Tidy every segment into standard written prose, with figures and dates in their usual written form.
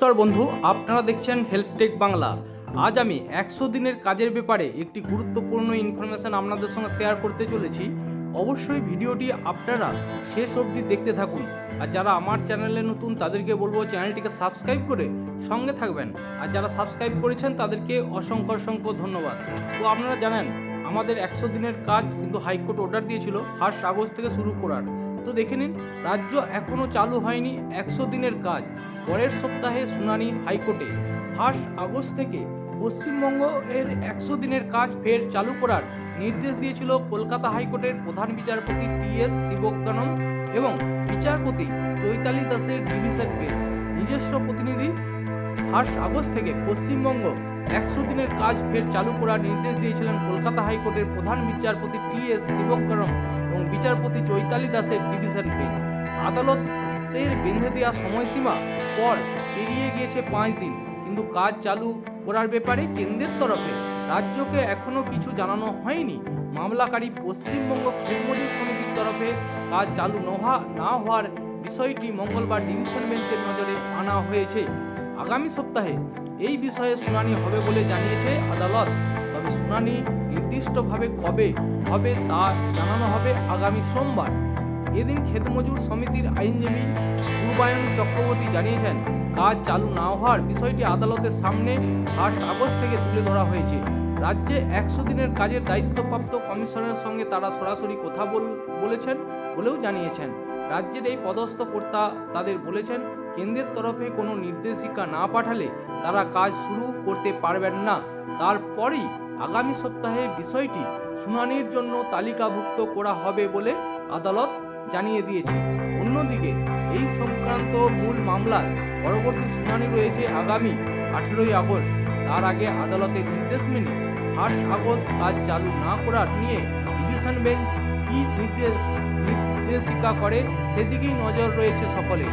নমস্কার বন্ধু, আপনারা দেখছেন হেল্পটেক বাংলা। আজ আমি 100 দিনের কাজের ব্যাপারে একটি গুরুত্বপূর্ণ ইনফরমেশন আপনাদের সঙ্গে শেয়ার করতে চলেছি। অবশ্যই ভিডিওটি আপনারা শেষ অবধি দেখতে থাকুন। আর যারা আমার চ্যানেলে নতুন তাদেরকে বলবো চ্যানেলটিকে সাবস্ক্রাইব করে সঙ্গে থাকবেন। আর যারা সাবস্ক্রাইব করেছেন তাদেরকে অসংখ্য ধন্যবাদ। তো আপনারা জানেন আমাদের 100 দিনের কাজ কিন্তু হাইকোর্ট অর্ডার দিয়েছিল 1 আগস্ট থেকে শুরু করার। তো দেখে নিন, রাজ্য এখনও চালু হয়নি 100 দিনের কাজ। পরের সপ্তাহে শুনানি হাইকোর্টে। 1 আগস্ট থেকে পশ্চিমবঙ্গ এর 100 দিনের কাজ ফের চালু করার নির্দেশ দিয়েছিল কলকাতা হাইকোর্টের প্রধান বিচারপতি টি.এস. শিবজ্ঞানম এবং বিচারপতি চৈতালি দাসের ডিভিশন বেঞ্চ। নিজস্ব প্রতিনিধি 1 আগস্ট থেকে পশ্চিমবঙ্গ 100 দিনের কাজ ফের চালু করার নির্দেশ দিয়েছিলেন কলকাতা হাইকোর্টের প্রধান বিচারপতি টি.এস. শিবজ্ঞানম এবং বিচারপতি চৈতালি দাসের ডিভিশন বেঞ্চ। আদালতের বেঁধে দেওয়া সময়সীমা পর পেরিয়ে গিয়েছে 5 দিন, কিন্তু কাজ চালু করার ব্যাপারে কেন্দ্রের তরফে রাজ্যকে এখনও কিছু জানানো হয়নি। মামলাকারী পশ্চিমবঙ্গ ক্ষেতমজুর সমিতির তরফে কাজ চালু না হওয়ার বিষয়টি মঙ্গলবার ডিভিশন বেঞ্চের নজরে আনা হয়েছে। আগামী সপ্তাহে এই বিষয়ে শুনানি হবে বলে জানিয়েছে আদালত। তবে শুনানি নির্দিষ্টভাবে কবে হবে তা জানানো হবে আগামী সোমবার। এদিন ক্ষেতমজুর সমিতির আইনজীবী পূর্বায়ন চক্রবর্তী জানিয়েছেন, কাজ চালু না হওয়ার বিষয়টি আদালতের সামনে 1 আগস্ট থেকে তুলে ধরা হয়েছে। রাজ্যে 100 দিনের কাজের দায়িত্বপ্রাপ্ত কমিশনের সঙ্গে তারা সরাসরি কথা বলেছেন বলেও জানিয়েছেন। রাজ্যের এই পদস্থ কর্তা তাদের বলেছেন, কেন্দ্রের তরফে কোনো নির্দেশিকা না পাঠালে তারা কাজ শুরু করতে পারবেন না। তারপরেই আগামী সপ্তাহে বিষয়টি শুনানির জন্য তালিকাভুক্ত করা হবে বলে আদালত জানিয়ে দিয়েছে। অন্যদিকে এই সংক্রান্ত মূল মামলার পরবর্তী শুনানি রয়েছে আগামী 18 আগস্ট। তার আগে আদালতের নির্দেশ মেনে 1 আগস্ট কাজ চালু না করার নিয়ে ডিভিশন বেঞ্চ কী নির্দেশিকা করে সেদিকেই নজর রয়েছে সকলে।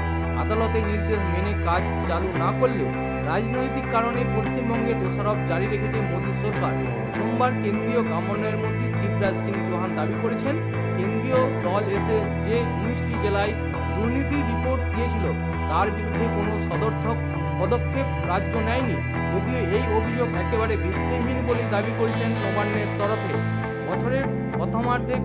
আদালতের নির্দেশ মেনে কাজ চালু না করলেও রাজনৈতিক কারণে পশ্চিমবঙ্গে দোষারোপ জারি রেখেছে মোদী সরকার। সোমবার কেন্দ্রীয় গ্রামোন্নয়ন মন্ত্রী শিবরাজ সিং চৌহান দাবি করেছেন, কেন্দ্রীয় দল এসে যে 19টি জেলায় দুর্নীতির রিপোর্ট দিয়েছিল তার বিরুদ্ধে কোনো সদর্থক পদক্ষেপ রাজ্য নেয়নি। যদিও এই অভিযোগ একেবারে ভিত্তিহীন বলে দাবি করেছেন নবান্নের তরফে। বছরের প্রথমার্ধে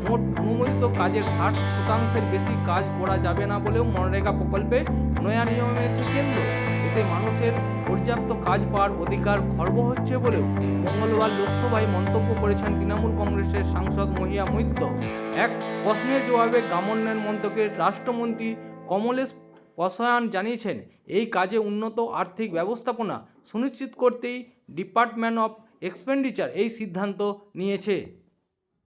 মোট অনুমোদিত কাজের 60% বেশি কাজ করা যাবে না বলেও মনরেগা প্রকল্পে নয়া নিয়ম এনেছে কেন্দ্র। এতে মানুষের পর্যাপ্ত কাজ পাওয়ার অধিকার খর্ব হচ্ছে বলেও মঙ্গলবার লোকসভায় মন্তব্য করেছেন তৃণমূল কংগ্রেসের সাংসদ মহিয়া মৈত্র। এক প্রশ্নের জবাবে গ্রামোন্নয়ন মন্ত্রকের রাষ্ট্রমন্ত্রী কমলেশ পাসোয়ান জানিয়েছেন, এই কাজে উন্নত আর্থিক ব্যবস্থাপনা সুনিশ্চিত করতেই ডিপার্টমেন্ট অফ এক্সপেন্ডিচার এই সিদ্ধান্ত নিয়েছে।